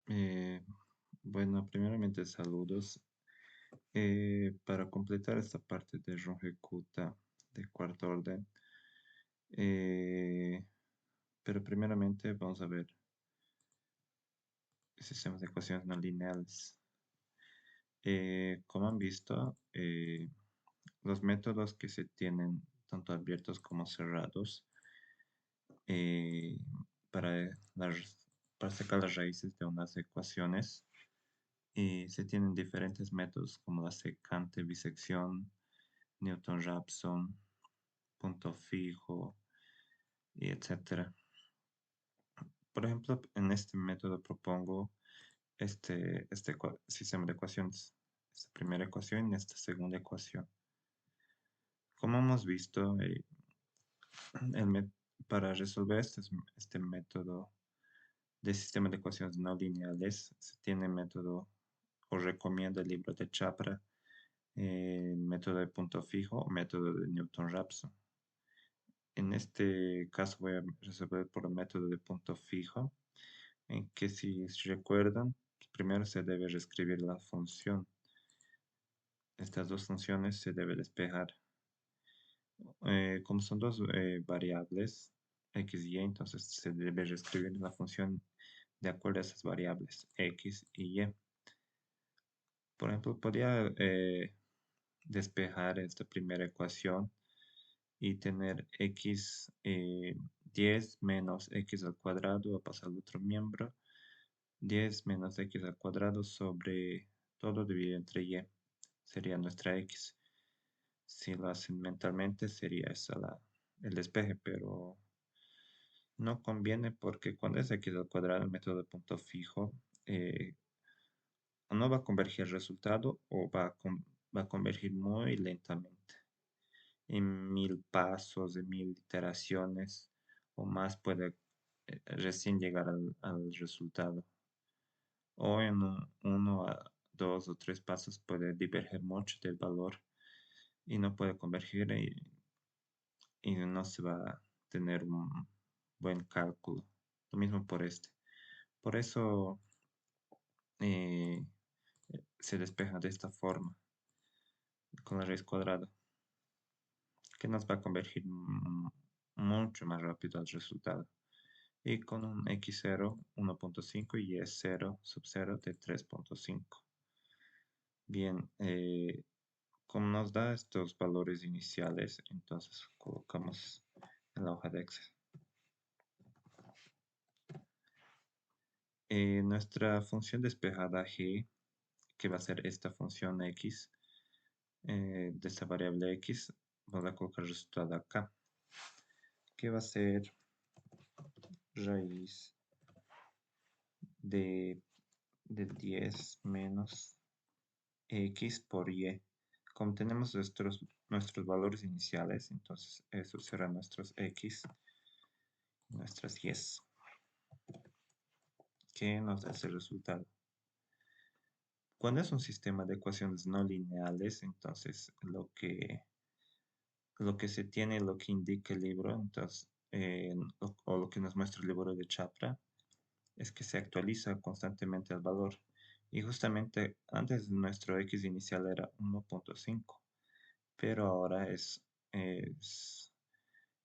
Eh, bueno, primeramente saludos. Para completar esta parte de Runge-Kutta de cuarto orden, eh, pero primeramente vamos a ver sistemas de ecuaciones no lineales. Como han visto, los métodos que se tienen tanto abiertos como cerrados eh, para, para sacar las raíces de unas ecuaciones. Y se tienen diferentes métodos como la secante, bisección, Newton-Raphson, punto fijo, y etcétera. Por ejemplo, en este método propongo este sistema de ecuaciones, esta primera ecuación y esta segunda ecuación. Como hemos visto, el mé- para resolver este método de sistema de ecuaciones no lineales, se tiene método o recomienda el libro de Chapra, método de punto fijo o método de Newton-Raphson. En este caso voy a resolver por el método de punto fijo, en que si recuerdan, primero se debe reescribir la función. Estas dos funciones se debe despejar. Como son dos variables, x y y, entonces se debe reescribir la función de acuerdo a esas variables, x y y. Por ejemplo, podría despejar esta primera ecuación y tener x 10 menos x al cuadrado a pasar al otro miembro, 10 menos x al cuadrado sobre todo dividido entre y, sería nuestra x. Si lo hacen mentalmente sería esa el despeje, pero no conviene porque cuando es x al cuadrado, el método de punto fijo, eh, no va a convergir el resultado o va a convergir muy lentamente. En 1000 pasos, de 1000 iteraciones o más puede recién llegar al resultado. O en uno a dos o tres pasos puede diverger mucho del valor y no puede convergir y no se va a tener un buen cálculo. Lo mismo por este. Por eso eh, se despeja de esta forma, con la raíz cuadrada, que nos va a convergir mucho más rápido al resultado. Y con un x0 1.5 y y0 sub 0 de 3.5. Bien, como nos da estos valores iniciales, entonces colocamos en la hoja de Excel. Nuestra función despejada g, que va a ser esta función x, de esta variable x, vamos a colocar el resultado acá, que va a ser raíz de, de 10 menos x por y. Como tenemos nuestros valores iniciales, entonces esos serán nuestros x, nuestras y, que nos da ese resultado. Cuando es un sistema de ecuaciones no lineales, entonces lo que se tiene, lo que indica el libro, entonces, o lo que nos muestra el libro de Chapra, es que se actualiza constantemente el valor. Y justamente antes nuestro x inicial era 1.5, pero ahora es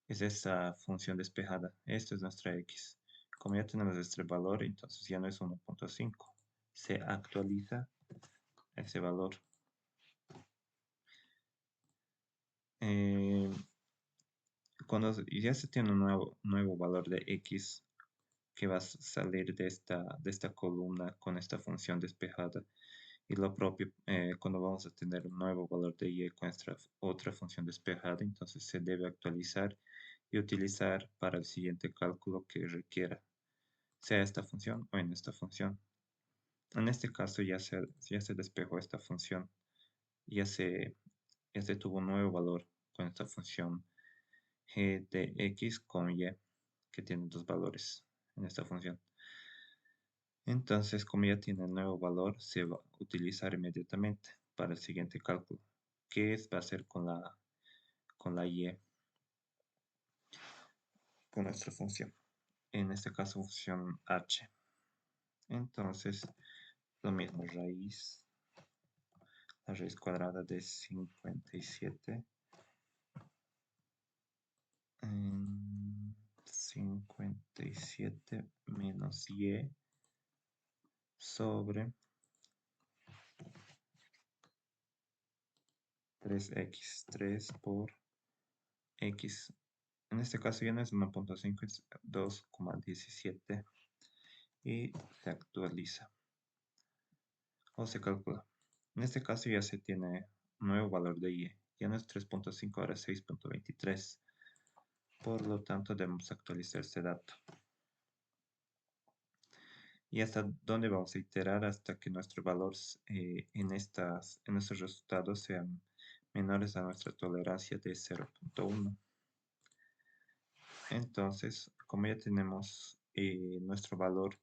esta función despejada. Esta es nuestra x. Como ya tenemos este valor, entonces ya no es 1.5. Se actualiza ese valor. Eh, Cuando ya se tiene un nuevo valor de x que va a salir de esta columna con esta función despejada, y lo propio cuando vamos a tener un nuevo valor de y con esta otra función despejada, entonces se debe actualizar y utilizar para el siguiente cálculo que requiera, sea esta función o en esta función. En este caso ya se despejó esta función, ya se, ya se tuvo un nuevo valor con esta función g de x con y, que tiene dos valores en esta función. Entonces, como ya tiene el nuevo valor, se va a utilizar inmediatamente para el siguiente cálculo, que va a ser con la y, con nuestra función. En este caso, función h. Entonces, lo mismo, la raíz cuadrada de 57 en 57 menos y sobre 3x, 3 por x. En este caso ya no es 1,5, es 2,17 y se actualiza o se calcula. En este caso ya se tiene un nuevo valor de y. Ya no es 3,5, ahora es 6,23. Por lo tanto, debemos actualizar este dato. ¿Y hasta dónde vamos a iterar? Hasta que nuestros valores en estos resultados sean menores a nuestra tolerancia de 0,1. Entonces, como ya tenemos nuestro valor,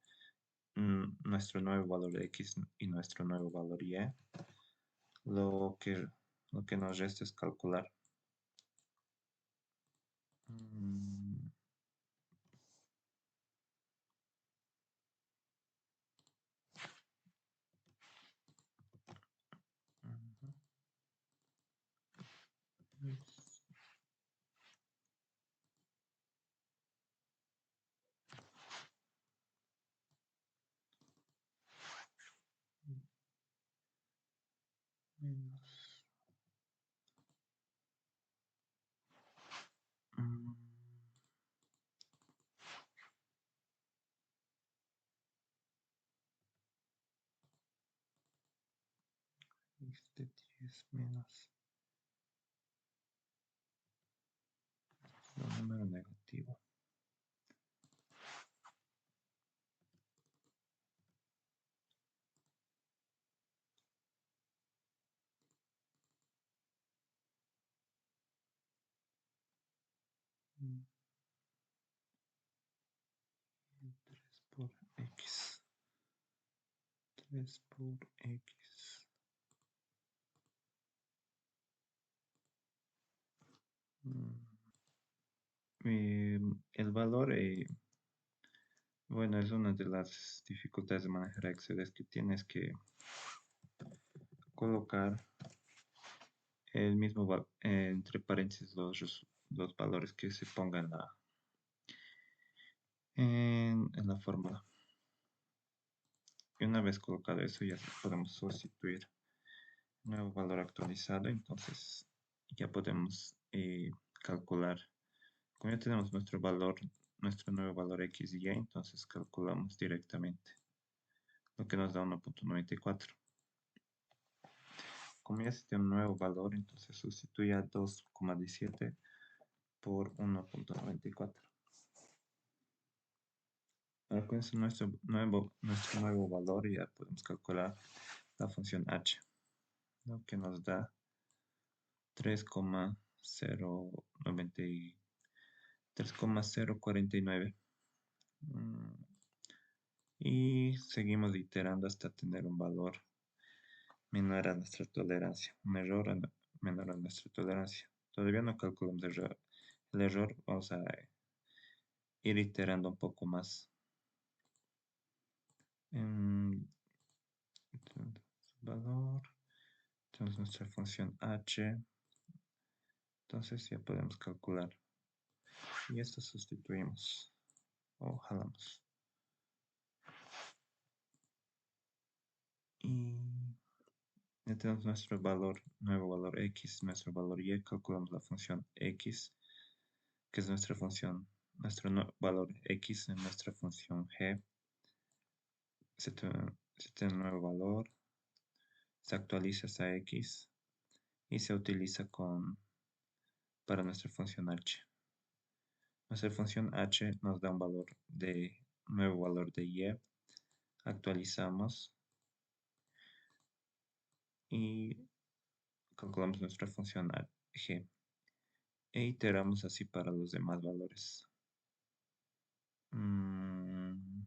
nuestro nuevo valor x y nuestro nuevo valor y, lo que, lo que nos resta es calcular. Mm, ujú. Menos, mm, este 10 menos un número negativo. Mm, 3 por x. 3 por x. Mm, el valor, bueno, es una de las dificultades de manejar Excel, es que tienes que colocar el mismo, entre paréntesis, los valores que se pongan en la fórmula. Y una vez colocado eso, ya podemos sustituir nuevo valor actualizado, entonces ya podemos calcular. Como ya tenemos nuestro valor, nuestro nuevo valor x y y, entonces calculamos directamente, lo que nos da 1,94. Como ya se tiene un nuevo valor, entonces sustituye a 2,17 por 1,94. Ahora con eso nuestro nuevo valor ya podemos calcular la función h, lo que nos da 3,049. Mm, Y seguimos iterando hasta tener un valor menor a nuestra tolerancia, un error menor a nuestra tolerancia. Todavía no calculamos el error, vamos a ir iterando un poco más. En, valor, tenemos nuestra función h, entonces ya podemos calcular. Y esto sustituimos o jalamos. Y ya tenemos nuestro valor, nuevo valor x, nuestro valor y, calculamos la función x, que es nuestra función, nuestro valor x en nuestra función g. Se tiene un nuevo valor, se actualiza esa x y se utiliza para nuestra función h. Nuestra función h nos da un nuevo valor de y, actualizamos y calculamos nuestra función g e iteramos así para los demás valores. Mm,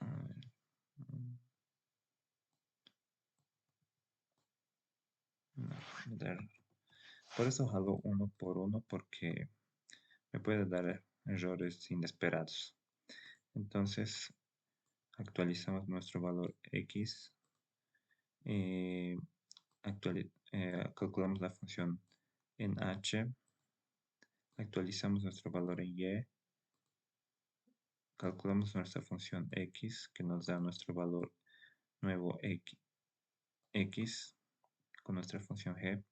a ver, mm, no, me da error. Por eso jalo uno por uno porque me puede dar errores inesperados. Entonces, actualizamos nuestro valor X, eh, calculamos la función en H, actualizamos nuestro valor en Y, calculamos nuestra función X, que nos da nuestro valor nuevo X con nuestra función G.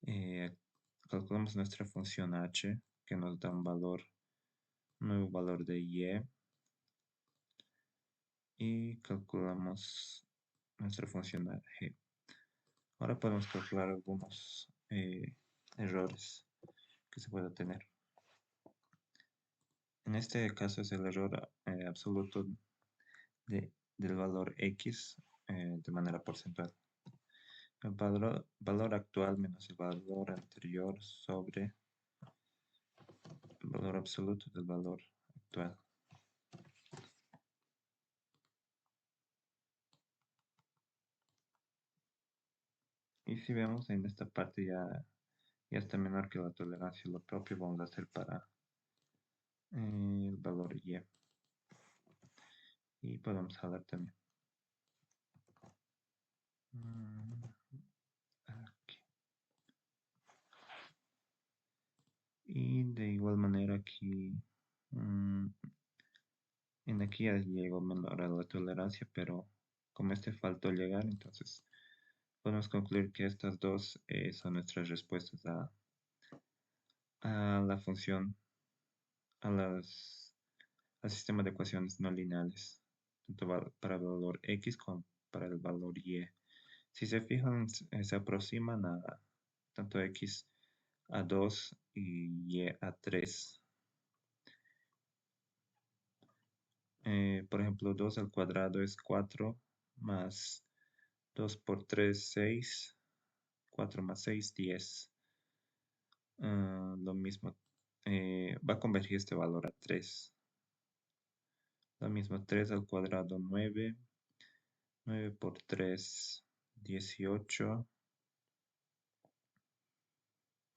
Eh, calculamos nuestra función H, que nos da un nuevo valor de Y. Y calculamos nuestra función G. Ahora podemos calcular algunos errores que se pueda tener. En este caso es el error absoluto del valor X de manera porcentual. El valor actual menos el valor anterior sobre el valor absoluto del valor actual. Y si vemos en esta parte ya está menor que la tolerancia, lo propio vamos a hacer para el valor Y. Y podemos jalar también. Aquí. Y de igual manera aquí, en aquí ya llegó menor a la tolerancia, pero como este faltó llegar, entonces podemos concluir que estas dos son nuestras respuestas a la función, a al sistema de ecuaciones no lineales, tanto para el valor X como para el valor Y. Si se fijan, se aproximan a tanto X a 2 y Y a 3. Por ejemplo, 2 al cuadrado es 4 más 2 por 3, 6. 4 más 6, 10. Lo mismo, va a convergir este valor a 3. Lo mismo, 3 al cuadrado, 9. 9 por 3, 18.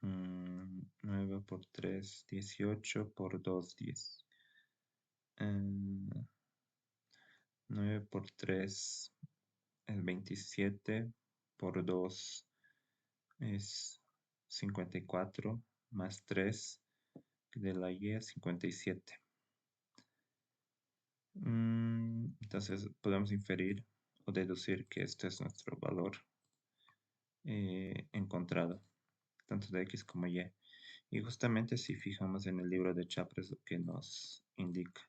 9 por 3, 18 por 2, 10. 9 por 3 es 27, por 2 es 54, más 3 de la Y es 57. Entonces podemos inferir o deducir que este es nuestro valor encontrado, tanto de X como Y. Y justamente si fijamos en el libro de Chapres lo que nos indica.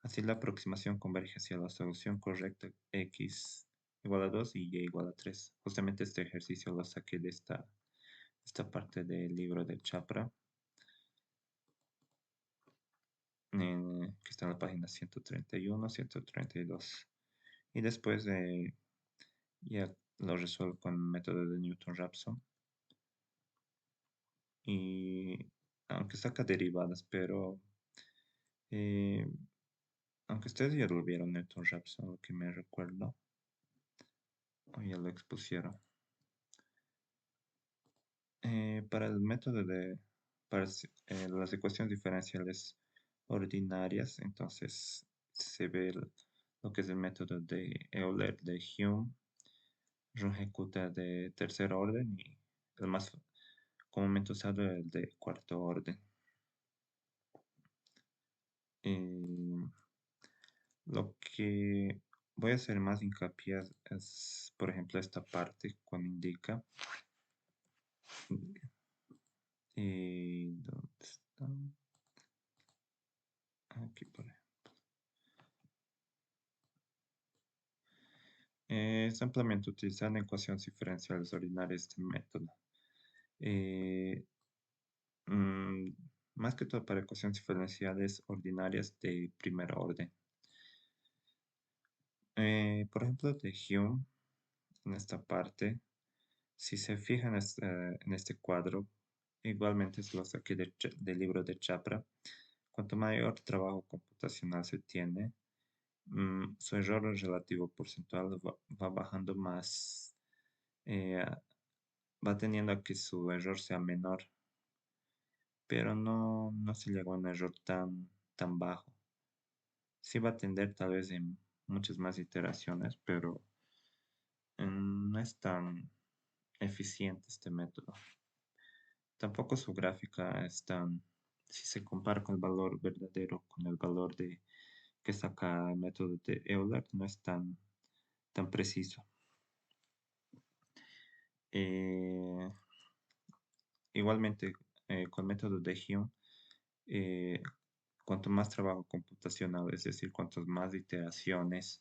Así la aproximación converge hacia la solución correcta X igual a 2 y Y igual a 3. Justamente este ejercicio lo saqué de esta parte del libro de Chapra, que está en la página 131, 132. Y después ya lo resuelvo con el método de Newton-Raphson. Y aunque saca derivadas, pero eh, aunque ustedes ya lo vieron Newton-Raphson, lo que me recuerdo, o ya lo expusieron. Para el método para las ecuaciones diferenciales ordinarias, entonces se ve lo que es el método de Euler de Hume, Runge-Kutta de tercer orden y el más comúnmente usado el de cuarto orden. Lo que voy a hacer más hincapié es, por ejemplo, esta parte cuando indica. ¿Dónde está? Aquí, por ejemplo. Es ampliamente utilizado en ecuaciones diferenciales ordinarias este método. Eh, mm, Más que todo para ecuaciones diferenciales ordinarias de primer orden. Por ejemplo, de Hume, en esta parte, si se fijan en este cuadro, igualmente se lo saqué del libro de Chapra. Cuanto mayor trabajo computacional se tiene, su error relativo porcentual va bajando más, va teniendo a que su error sea menor, pero no se llegó a un error tan bajo. Sí va a tender tal vez en muchas más iteraciones, pero no es tan eficiente este método. Tampoco su gráfica es tan, si se compara con el valor verdadero, con el valor que saca el método de Euler, no es tan preciso. Eh, Igualmente, con el método de Hume, eh, cuanto más trabajo computacional, es decir, cuantas más iteraciones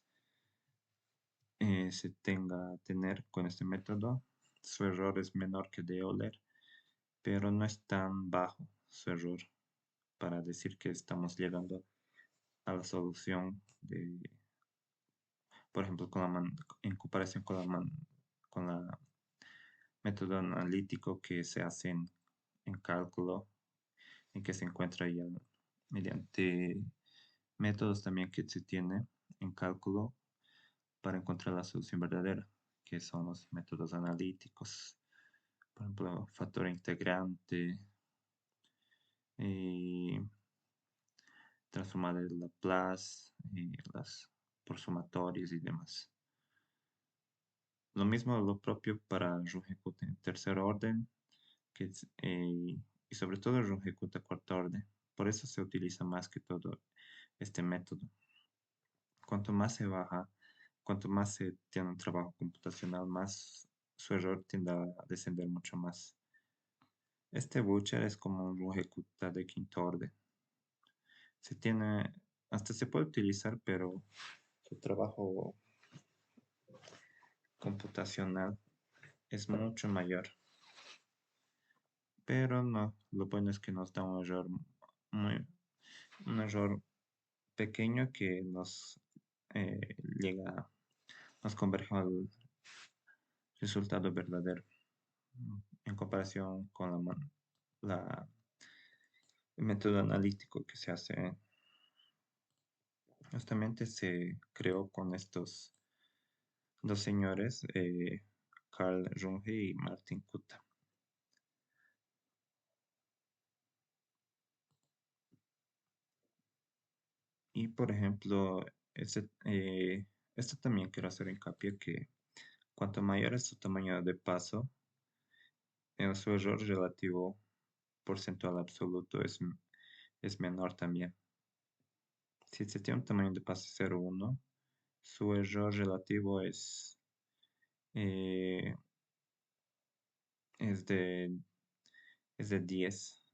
se tenga a tener con este método, su error es menor que el de Euler, pero no es tan bajo su error para decir que estamos llegando a la solución por ejemplo, en comparación con la método analítico que se hace en cálculo, en que se encuentra ya mediante métodos también que se tiene en cálculo para encontrar la solución verdadera, que son los métodos analíticos, por ejemplo, factor integrante, y transformada de Laplace, y las por sumatorios y demás. Lo mismo, lo propio para Runge-Kutta en tercer orden, y sobre todo Runge-Kutta cuarto orden. Por eso se utiliza más que todo este método. Cuanto más se baja, cuanto más se tiene un trabajo computacional, más su error tiende a descender mucho más. Este Butcher es como un Runge-Kutta de quinto orden. Hasta se puede utilizar, pero su trabajo computacional es mucho mayor. Pero no, lo bueno es que nos da muy, un error pequeño que llega, nos converge al resultado verdadero en comparación con el método analítico que se hace. Justamente se creó con estos dos señores, Carl Runge y Martin Kutta. Y por ejemplo, esto también quiero hacer hincapié que cuanto mayor es su tamaño de paso, su error relativo porcentual absoluto es menor también. Si se tiene un tamaño de paso 0,1, su error relativo eh, es de, es de 10,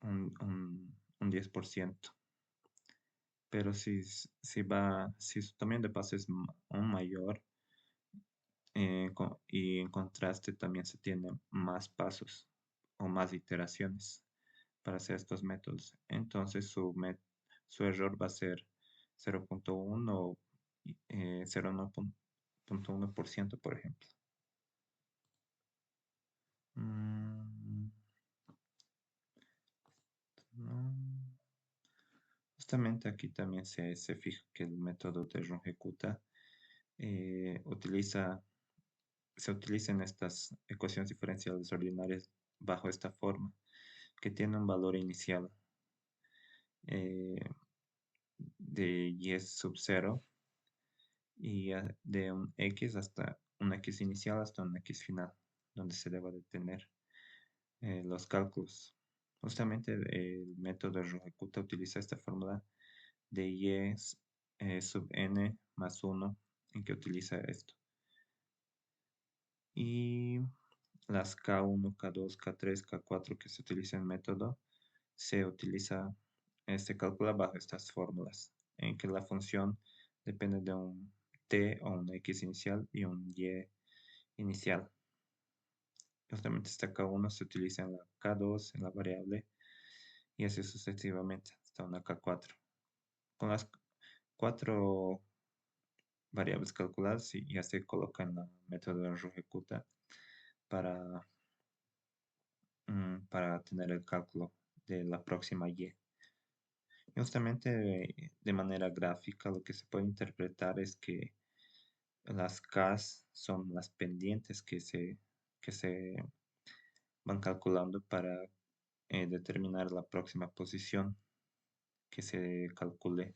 un 10%. Pero si su tamaño de paso es aún mayor, y en contraste también se tienen más pasos o más iteraciones para hacer estos métodos. Entonces su error va a ser 0,1 y 0,1%, por ejemplo. Mm, no. Justamente aquí también se fija que el método de Runge-Kutta se utiliza en estas ecuaciones diferenciales ordinarias bajo esta forma, que tiene un valor inicial eh, de y sub 0 y de un x hasta un x inicial hasta un x final, donde se deba de tener los cálculos. Justamente el método de Runge-Kutta utiliza esta fórmula de y sub n más 1 en que utiliza esto. Y las K1, K2, K3, K4 que se utiliza en el método, se calcula bajo estas fórmulas, en que la función depende de un t o un x inicial y un y inicial. Justamente esta K1 se utiliza en la K2, en la variable, y así sucesivamente hasta una K4. Con las cuatro variables calculadas y ya se coloca en el método de Runge-Kutta para, para tener el cálculo de la próxima y. Justamente de manera gráfica lo que se puede interpretar es que las Ks son las pendientes que se van calculando para determinar la próxima posición que se calcule.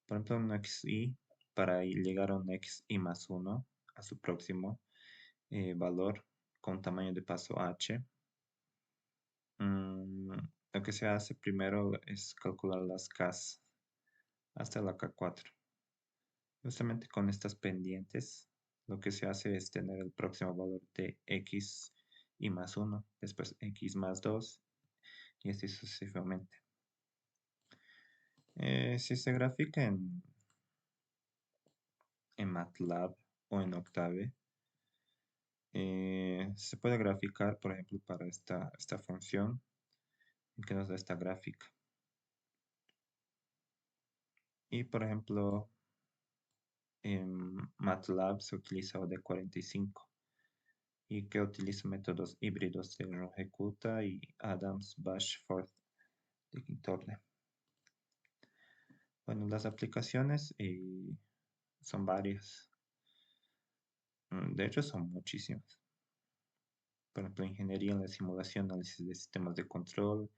Por ejemplo, un xy, para llegar a un xy más 1, a su próximo valor con tamaño de paso h, lo que se hace primero es calcular las k's hasta la k4. Justamente con estas pendientes, lo que se hace es tener el próximo valor de x y más 1, después x más 2 y así sucesivamente. Si se grafica en MATLAB o en Octave, se puede graficar, por ejemplo, para esta función que nos da esta gráfica. Y, por ejemplo, en MATLAB se utiliza OD45 y que utiliza métodos híbridos de Runge-Kutta y Adams-Bashforth de Thorne. Bueno, las aplicaciones son varias. De hecho, son muchísimas. Por ejemplo, ingeniería en la simulación, análisis de sistemas de control,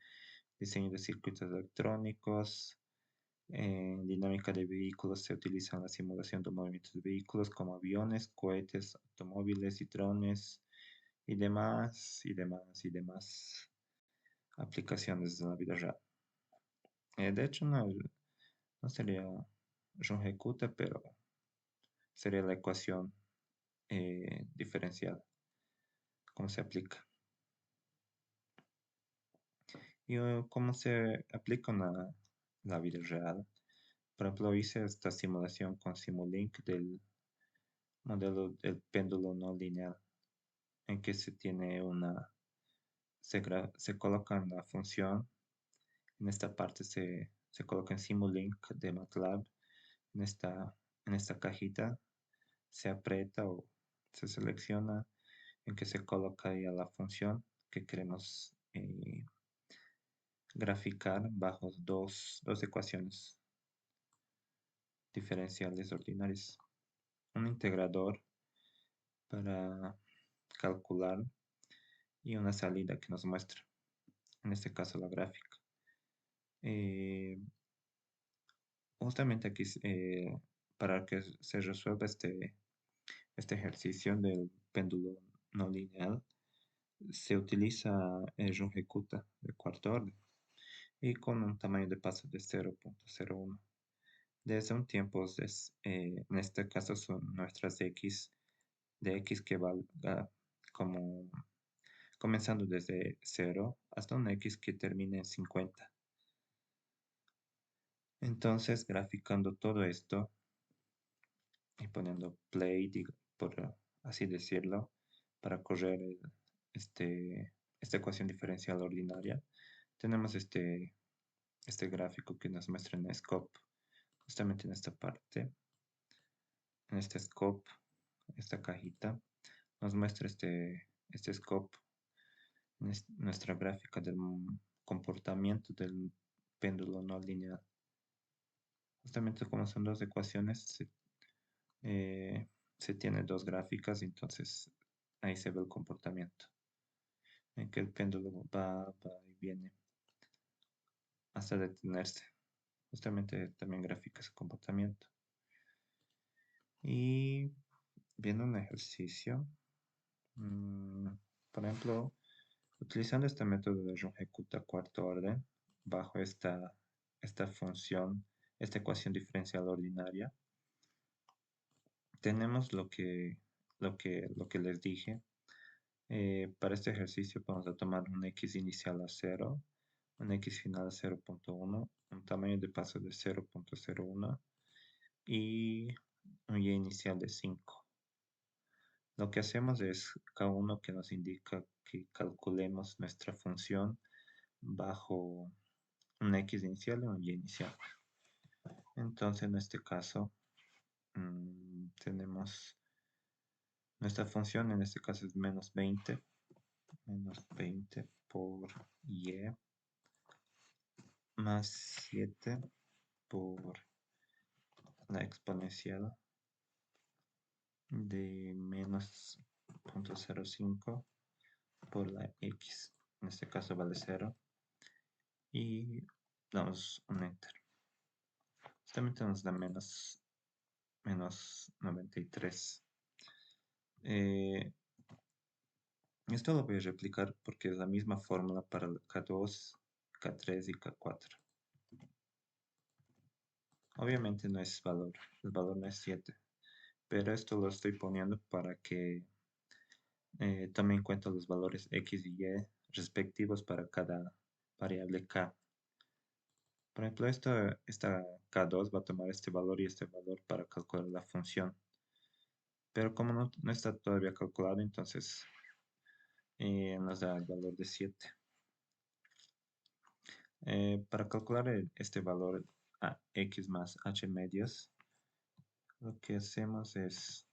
diseño de circuitos electrónicos. En dinámica de vehículos se utiliza la simulación de movimientos de vehículos como aviones, cohetes, automóviles y drones y demás, y demás, y demás aplicaciones de la vida real. De hecho, no sería Runge-Kutta, pero sería la ecuación diferencial, cómo se aplica. Y cómo se aplica en la vida real. Por ejemplo, hice esta simulación con Simulink del modelo del péndulo no lineal, en que se tiene se coloca en la función, en esta parte se coloca en Simulink de MATLAB, en esta cajita, se aprieta o se selecciona en que se coloca ya la función que queremos graficar bajo dos ecuaciones diferenciales ordinarias. Un integrador para calcular y una salida que nos muestra, en este caso la gráfica. Justamente aquí, para que se resuelva este ejercicio del péndulo no lineal, se utiliza el Runge-Kutta de cuarto orden y con un tamaño de paso de 0.01. Desde un tiempo, en este caso son nuestras x, de x que valga como comenzando desde 0 hasta un x que termine en 50. Entonces, graficando todo esto y poniendo play, por así decirlo, para correr esta ecuación diferencial ordinaria, tenemos este gráfico que nos muestra en scope, justamente en esta parte, en este scope, esta cajita, nos muestra este scope, nuestra gráfica del comportamiento del péndulo no lineal. Justamente como son dos ecuaciones, se tiene dos gráficas, entonces ahí se ve el comportamiento, en que el péndulo va y viene hasta detenerse. Justamente también gráfica ese comportamiento. Y viendo un ejercicio, por ejemplo, utilizando este método de Runge-Kutta cuarto orden, bajo esta función, esta ecuación diferencial ordinaria, tenemos lo que les dije. Para este ejercicio vamos a tomar un x inicial a 0, un x final a 0.1, un tamaño de paso de 0.01 y un y inicial de 5. Lo que hacemos es K1 que nos indica que calculemos nuestra función bajo un x inicial y un y inicial. Entonces en este caso tenemos nuestra función, en este caso es menos 20 por y más 7 por la exponencial de menos 0.05 por la x, en este caso vale 0, y damos un enter. Justamente nos da menos 93. Esto lo voy a replicar porque es la misma fórmula para el K2, K3 y K4. Obviamente no es valor, el valor no es 7, pero esto lo estoy poniendo para que tome en cuenta los valores X y Y respectivos para cada variable K. Por ejemplo, esta K2 va a tomar este valor y este valor para calcular la función. Pero como no está todavía calculado, entonces nos da el valor de 7. Para calcular este valor a x más h medios, lo que hacemos es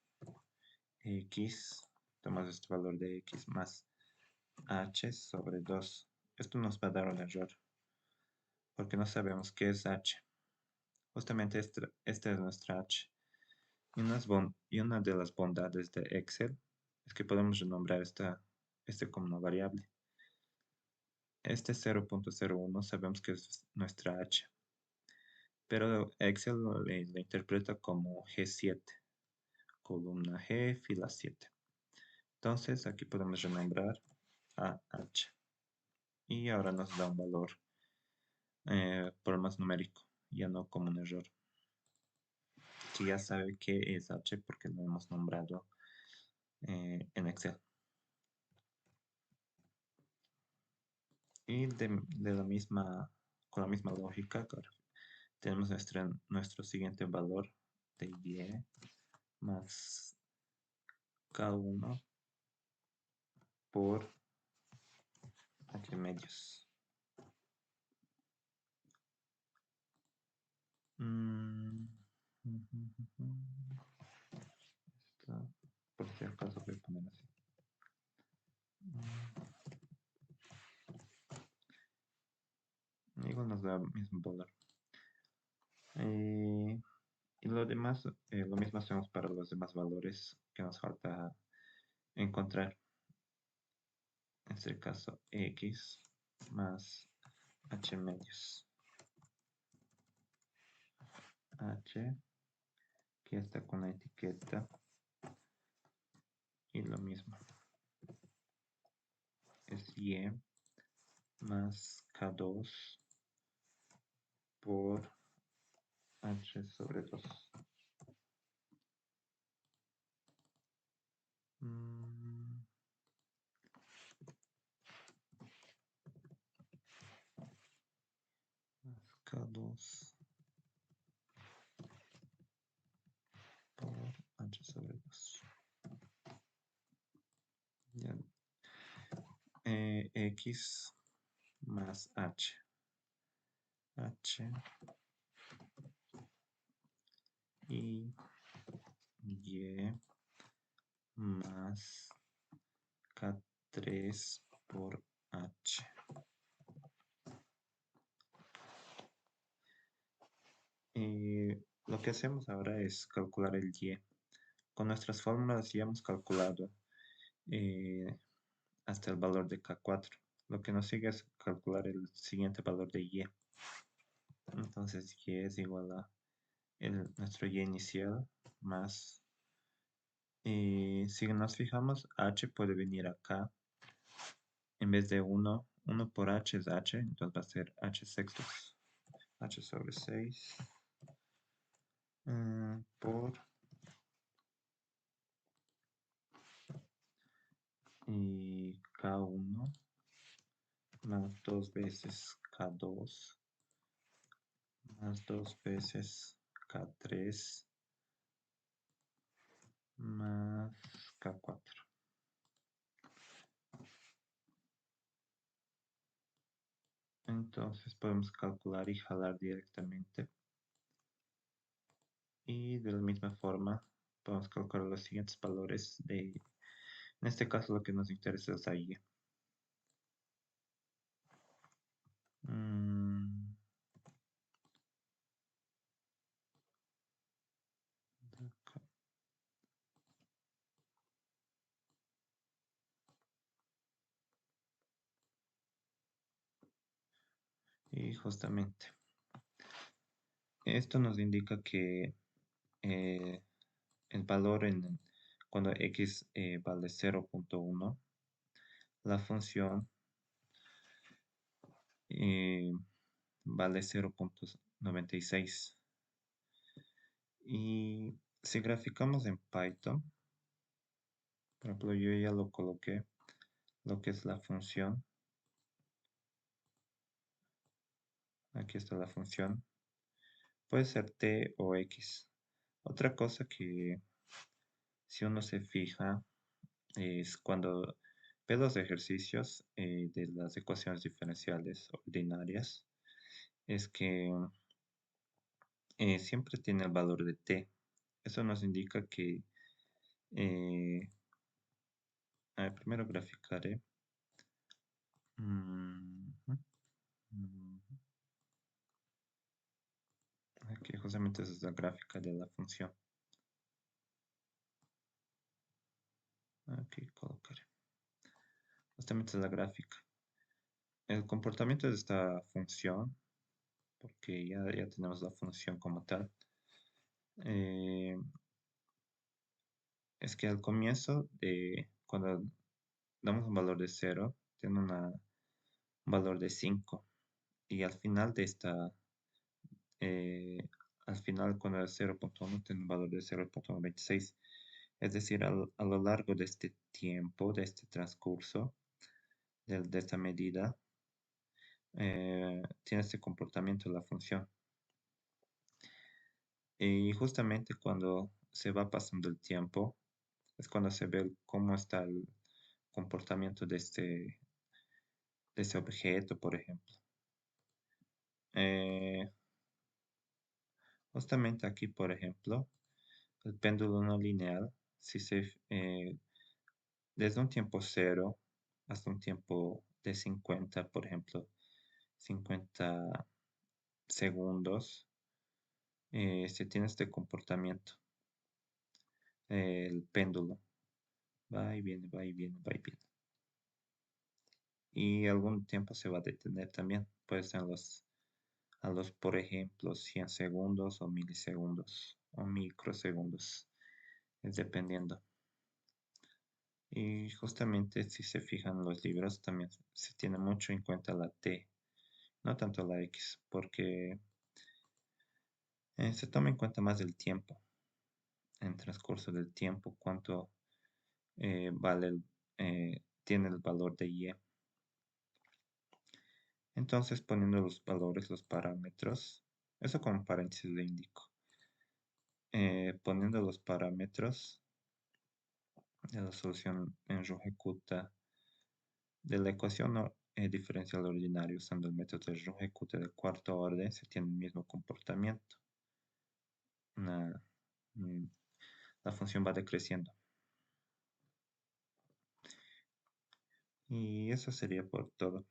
x, tomamos este valor de x más h sobre 2. Esto nos va a dar un error, porque no sabemos qué es h. Justamente esta es nuestra h. Y una de las bondades de Excel es que podemos renombrar este como una variable. Este 0.01 sabemos que es nuestra h, pero Excel lo interpreta como G7, columna G, fila 7. Entonces aquí podemos renombrar a h. Y ahora nos da un valor por más numérico, ya no como un error. Que ya sabe qué es h porque lo hemos nombrado en Excel. Y con la misma lógica, claro, tenemos nuestro siguiente valor de y más k1 por h medios. Esto, por si acaso voy a poner así. Igual nos da el mismo valor. Y lo demás, lo mismo hacemos para los demás valores que nos falta encontrar. En este caso, x más h medios. H, que está con la etiqueta. Y lo mismo. Es y más k2 por h sobre 2. Más k2 por h sobre 2. Ya. X más h. H y y más k3 por h. Lo que hacemos ahora es calcular el y. Con nuestras fórmulas ya hemos calculado hasta el valor de k4. Lo que nos sigue es calcular el siguiente valor de y. Entonces y es igual a nuestro y inicial más, si nos fijamos, h puede venir acá. En vez de 1 por h es h, entonces va a ser h sextos. H sobre 6 por y k1 más 2 veces k2 más 2 veces k3 más k4. Entonces podemos calcular y jalar directamente. Y de la misma forma podemos calcular los siguientes valores en este caso lo que nos interesa es la y. justamente, esto nos indica que eh, el valor cuando x vale 0.1, la función eh, vale 0.96. Y si graficamos en Python, por ejemplo, yo ya lo coloqué, lo que es la función. Aquí está la función. Puede ser t o x. Otra cosa que si uno se fija es cuando ve los ejercicios de las ecuaciones diferenciales ordinarias, es que siempre tiene el valor de t. Eso nos indica que, eh, a ver, primero graficaré. Mm, mm, Aquí justamente esa es la gráfica de la función. Aquí colocaré. Justamente es la gráfica. El comportamiento de esta función, porque ya tenemos la función como tal, eh, es que al comienzo cuando damos un valor de 0, tiene un valor de 5. Y eh, al final cuando es 0.1 tiene un valor de 0.26. Es decir, a lo largo de este tiempo, de este transcurso, de esta medida, tiene este comportamiento la función. Y justamente cuando se va pasando el tiempo, es cuando se ve cómo está el comportamiento de este objeto, por ejemplo. Eh, Justamente aquí, por ejemplo, el péndulo no lineal, si desde un tiempo cero hasta un tiempo de 50, por ejemplo, 50 segundos, se tiene este comportamiento, el péndulo. Va y viene, va y viene, va y viene. Y algún tiempo se va a detener también. Puede ser por ejemplo, 100 segundos o milisegundos o microsegundos, es dependiendo. Y justamente si se fijan en los libros, también se tiene mucho en cuenta la t, no tanto la x, porque se toma en cuenta más el tiempo, en transcurso del tiempo, cuánto tiene el valor de y. Entonces, poniendo los valores, los parámetros, eso como paréntesis le indico. Poniendo los parámetros de la solución en Runge-Kutta de la ecuación diferencial ordinaria usando el método de Runge-Kutta de cuarto orden, se tiene el mismo comportamiento. Una- mm, la función va decreciendo. Y eso sería por todo.